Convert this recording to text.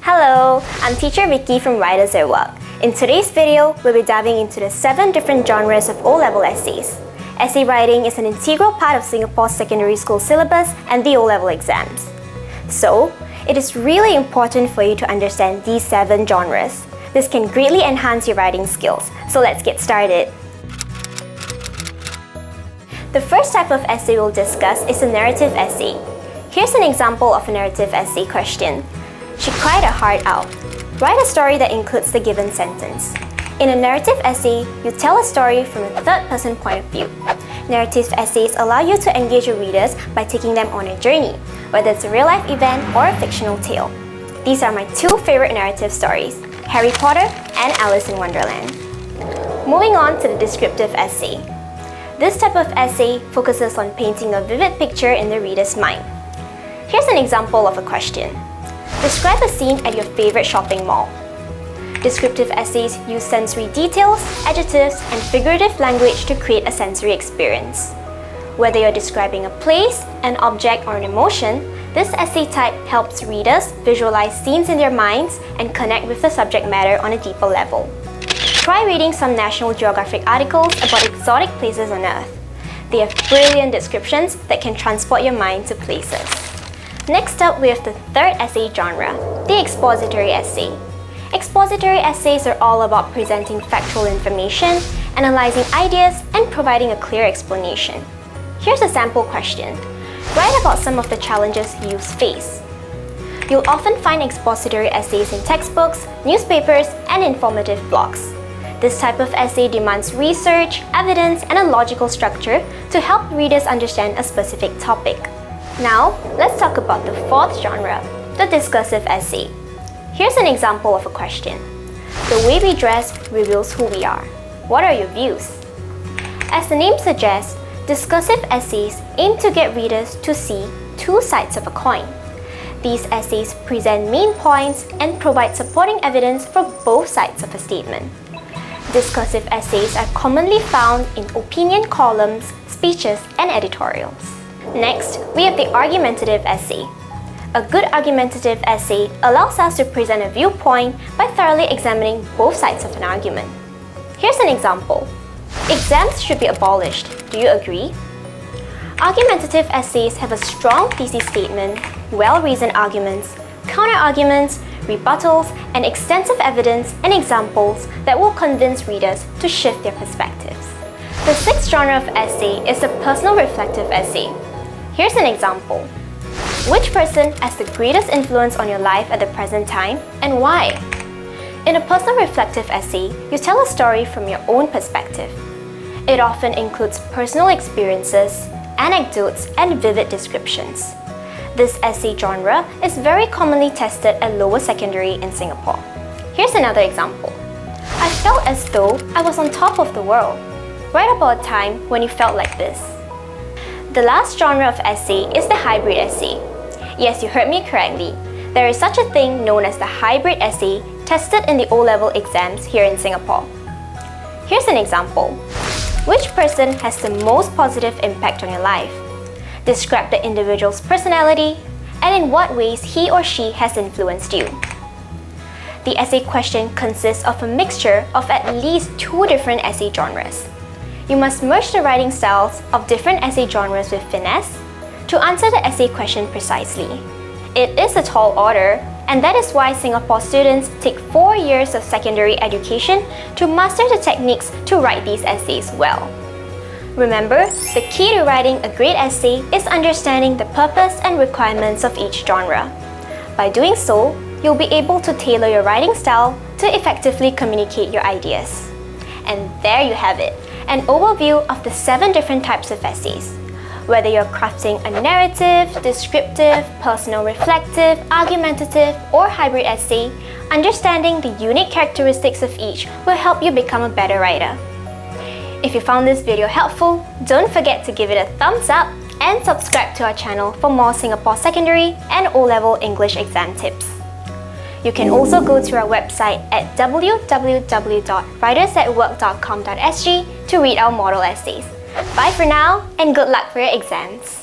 Hello, I'm teacher Vicky from Writers at Work. In today's video, we'll be diving into the 7 different genres of O-level essays. Essay writing is an integral part of Singapore's secondary school syllabus and the O-level exams. So, it is really important for you to understand these 7 genres. This can greatly enhance your writing skills, so let's get started. The first type of essay we'll discuss is a narrative essay. Here's an example of a narrative essay question. She cried her heart out. Write a story that includes the given sentence. In a narrative essay, you tell a story from a third-person point of view. Narrative essays allow you to engage your readers by taking them on a journey, whether it's a real-life event or a fictional tale. These are my 2 favorite narrative stories, Harry Potter and Alice in Wonderland. Moving on to the descriptive essay. This type of essay focuses on painting a vivid picture in the reader's mind. Here's an example of a question. Describe a scene at your favorite shopping mall. Descriptive essays use sensory details, adjectives, and figurative language to create a sensory experience. Whether you're describing a place, an object, or an emotion, this essay type helps readers visualize scenes in their minds and connect with the subject matter on a deeper level. Try reading some National Geographic articles about exotic places on Earth. They have brilliant descriptions that can transport your mind to places. Next up, we have the third essay genre, the expository essay. Expository essays are all about presenting factual information, analyzing ideas, and providing a clear explanation. Here's a sample question. Write about some of the challenges youths face. You'll often find expository essays in textbooks, newspapers, and informative blogs. This type of essay demands research, evidence, and a logical structure to help readers understand a specific topic. Now, let's talk about the fourth genre, the discursive essay. Here's an example of a question. The way we dress reveals who we are. What are your views? As the name suggests, discursive essays aim to get readers to see 2 sides of a coin. These essays present main points and provide supporting evidence for both sides of a statement. Discursive essays are commonly found in opinion columns, speeches, and editorials. Next, we have the argumentative essay. A good argumentative essay allows us to present a viewpoint by thoroughly examining both sides of an argument. Here's an example. Exams should be abolished. Do you agree? Argumentative essays have a strong thesis statement, well-reasoned arguments, counter-arguments, rebuttals, and extensive evidence and examples that will convince readers to shift their perspectives. The 6th genre of essay is the personal reflective essay. Here's an example. Which person has the greatest influence on your life at the present time and why? In a personal reflective essay, you tell a story from your own perspective. It often includes personal experiences, anecdotes, and vivid descriptions. This essay genre is very commonly tested at lower secondary in Singapore. Here's another example. I felt as though I was on top of the world. Write about a time when you felt like this. The last genre of essay is the hybrid essay. Yes, you heard me correctly. There is such a thing known as the hybrid essay tested in the O-level exams here in Singapore. Here's an example. Which person has the most positive impact on your life? Describe the individual's personality and in what ways he or she has influenced you. The essay question consists of a mixture of at least 2 different essay genres. You must merge the writing styles of different essay genres with finesse to answer the essay question precisely. It is a tall order, and that is why Singapore students take 4 years of secondary education to master the techniques to write these essays well. Remember, the key to writing a great essay is understanding the purpose and requirements of each genre. By doing so, you'll be able to tailor your writing style to effectively communicate your ideas. And there you have it, an overview of the 7 different types of essays. Whether you're crafting a narrative, descriptive, personal reflective, argumentative, or hybrid essay, understanding the unique characteristics of each will help you become a better writer. If you found this video helpful, don't forget to give it a thumbs up and subscribe to our channel for more Singapore secondary and O-level English exam tips. You can also go to our website at www.writersatwork.com.sg to read our model essays. Bye for now, and good luck for your exams!